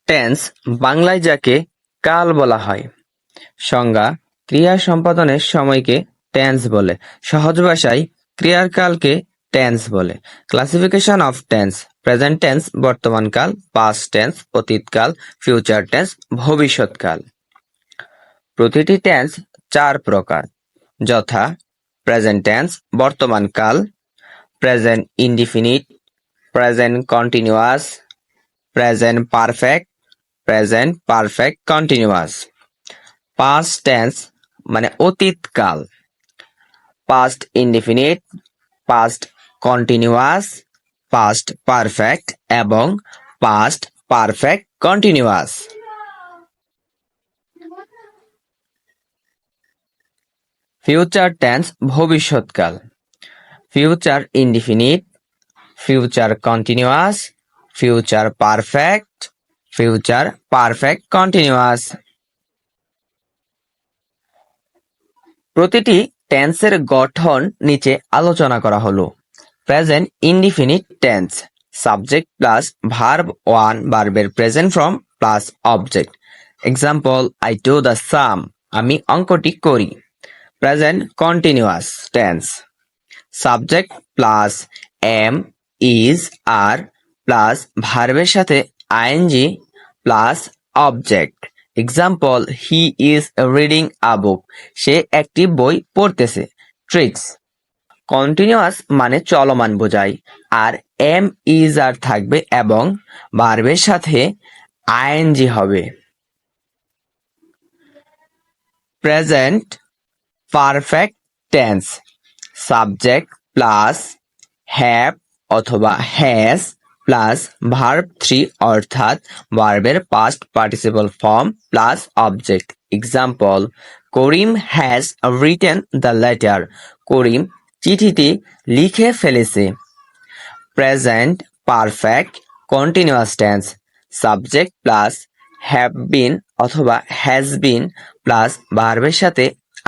Tense বাংলায় যাকে কাল বলা হয়। সংজ্ঞা: ক্রিয়া সম্পাদনের সময়কে টেন্স বলে। সহজ ভাষায় ক্রিয়ার কালকে টেন্স বলে। Classification of tense: present tense বর্তমানকাল, পাস্ট টেন্স অতীতকাল, ফিউচার টেন্স ভবিষ্যৎকাল। প্রতিটি টেন্স 4 প্রকার, যথা: প্রেজেন্ট টেন্স বর্তমানকাল, present indefinite, present continuous, present perfect, present perfect continuous. Past tense মানে অতীতকাল, past indefinite, past continuous, past perfect এবং past perfect continuous. Future tense ভবিষ্যৎকাল, future indefinite, future continuous, future perfect, future perfect continuous. প্রতিটি টেন্সের গঠন নিচে আলোচনা করা হলো। Present indefinite tense: subject plus verb one, ভার্বের present form plus object. Example: I do the sum, আমি অঙ্কটি করি। Present continuous tense: subject plus am, is, are plus ভার্বের সাথে ING plus object. Example: he is reading a book, সে একটি বই পড়তেছে। ট্রিক্স: কন্টিনিউয়াস মানে চলমান বোঝায়, আর এম, ইজ, আর থাকবে এবং ভার্বের সাথে আইএনজি হবে। Present perfect tense: subject plus have অথবা হ্যাজ প্লাস ভার্ব থ্রি অর্থাৎ ভার্বের past participle form plus object. Example: Karim has written the letter, Karim চিঠিটি লিখে ফেলেছে। Present perfect continuous tense: subject plus have been অথবা হ্যাজ বিন প্লাস ভার্বের সাথে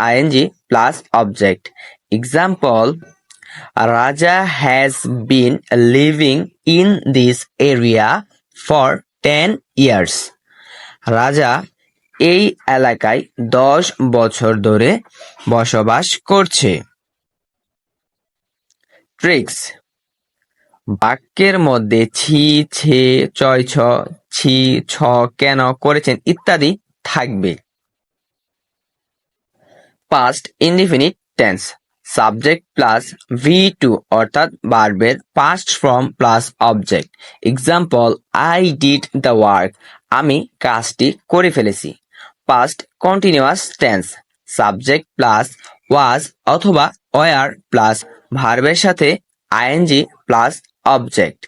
ING plus object. Example: Raja has been living in this area for 10 years, রাজা এই এলাকায় 10 বছর ধরে বসবাস করছে। ট্রিক্স: বাক্যের মধ্যে ছি, ছে, চয়, ছ, ছি, ছ, কেন, করেছেন ইত্যাদি থাকবে। Past indefinite tense: subject plus V two অর্থাৎ ভার্বের past form plus object. Example: I did the work, আমি কাজটি করে ফেলেছি। Past continuous tense: subject plus was অথবা ওয়ার প্লাস ভার্বের সাথে ING plus object.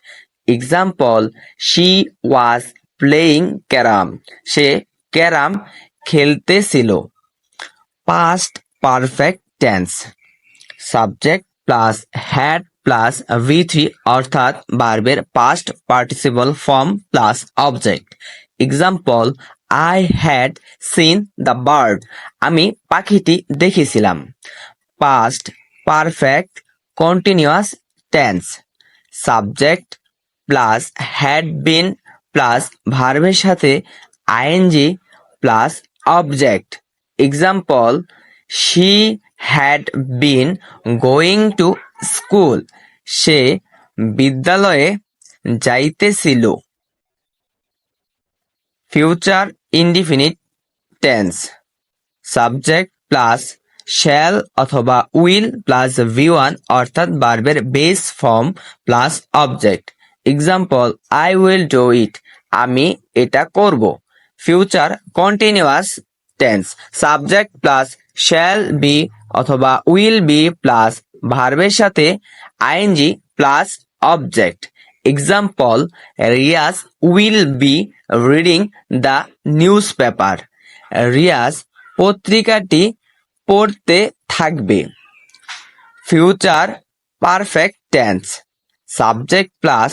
Example: she was playing carrom, সে ক্যারাম খেলতেছিল। Past perfect tense: subject plus had plus V three অর্থাৎ ভার্বের past participle form plus object. Example: I had seen the bird, আমি পাখিটি দেখেছিলাম। Past perfect continuous tense: subject plus had been plus ভার্বের সাথে ING plus object. Example: she had been going to school, সে বিদ্যালয়ে যাইতেছিল। Future indefinite tense: subject plus shall অথবা will plus V one অর্থাৎ ভার্বের base form plus object. Example: I will do it, আমি এটা করব। Future continuous tense: subject plus shall be অথবা উইল বি প্লাস ভার্বের সাথে ING plus object. Example: Riaz will be reading the newspaper, Riaz পত্রিকাটি পড়তে থাকবে। Future perfect tense: subject plus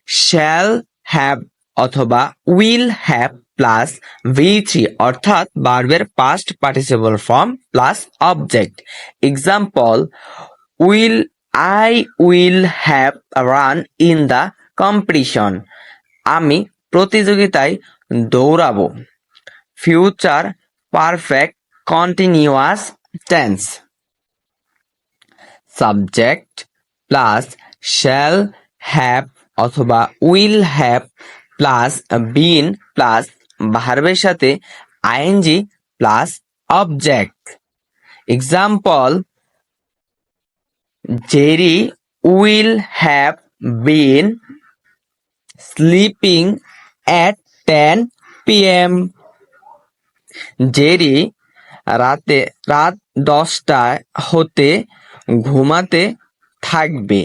shall have অথবা will have plus V three অর্থাৎ ভার্বের past participle form plus object. Example: I will have run in the competition, আমি প্রতিযোগিতায় দৌড়াবো। Future perfect continuous tense. Subject plus shall have অথবা will have plus been plus ভার্বের সাথে ING plus object. Example, Jerry will have been sleeping at 10 p.m. Jerry রাত 10টা হতে ঘুমাতে থাকবে।